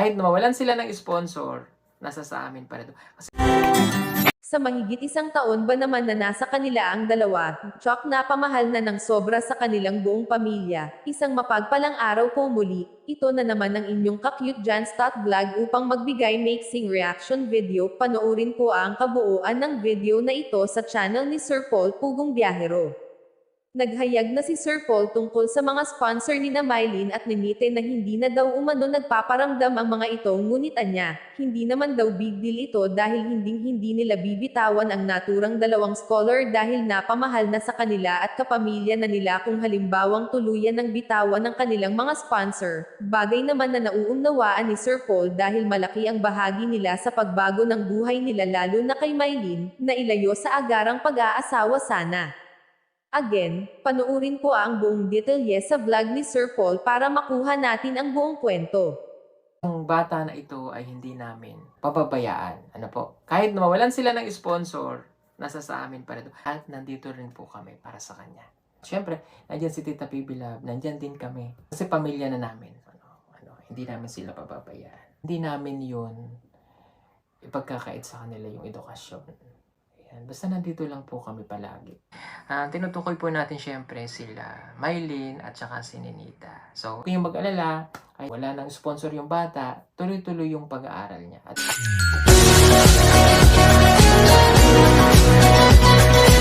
Kahit mawalan sila ng sponsor, nasa sa amin pa rin. Kasi Sa mahigit isang taon ba naman na nasa kanila ang dalawa, tsak napamahal na ng sobra sa kanilang buong pamilya. Isang mapagpalang araw po muli, ito na naman ang inyong ka-cute Janstot vlog upang magbigay mixing reaction video. Panoorin po ang kabuuan ng video na ito sa channel ni Sir Paul Pugong Biyahero. Naghayag na si Sir Paul tungkol sa mga sponsor ni na Mylene at Ninite na hindi na daw umano nagpaparamdam ang mga ito, ngunit anya, hindi naman daw big deal ito dahil hindi nila bibitawan ang naturang dalawang scholar dahil napamahal na sa kanila at kapamilya na nila kung halimbawang tuluyan ng bitawan ng kanilang mga sponsor. Bagay naman na nauunawaan ni Sir Paul dahil malaki ang bahagi nila sa pagbago ng buhay nila lalo na kay Mylene, na ilayo sa agarang pag-aasawa sana. Again, panoorin po ang buong detalye sa vlog ni Sir Paul para makuha natin ang buong kwento. ang bata na ito ay hindi namin pababayaan. Ano po? Kahit mawalan sila ng sponsor, nasa sa amin pa rin. At nandito rin po kami para sa kanya. Siyempre, nandyan si Tita Pibi Love, nandyan din kami. Kasi pamilya na namin. Hindi namin sila pababayaan. Hindi namin yun ipagkakait sa kanila yung edukasyon. Ayan. Basta nandito lang po kami palagi. Tinutukoy po natin siyempre sila Mylene at saka si Ninita. So, kung yung mag-alala, ay wala nang sponsor yung bata, tuloy-tuloy yung pag-aaral niya. At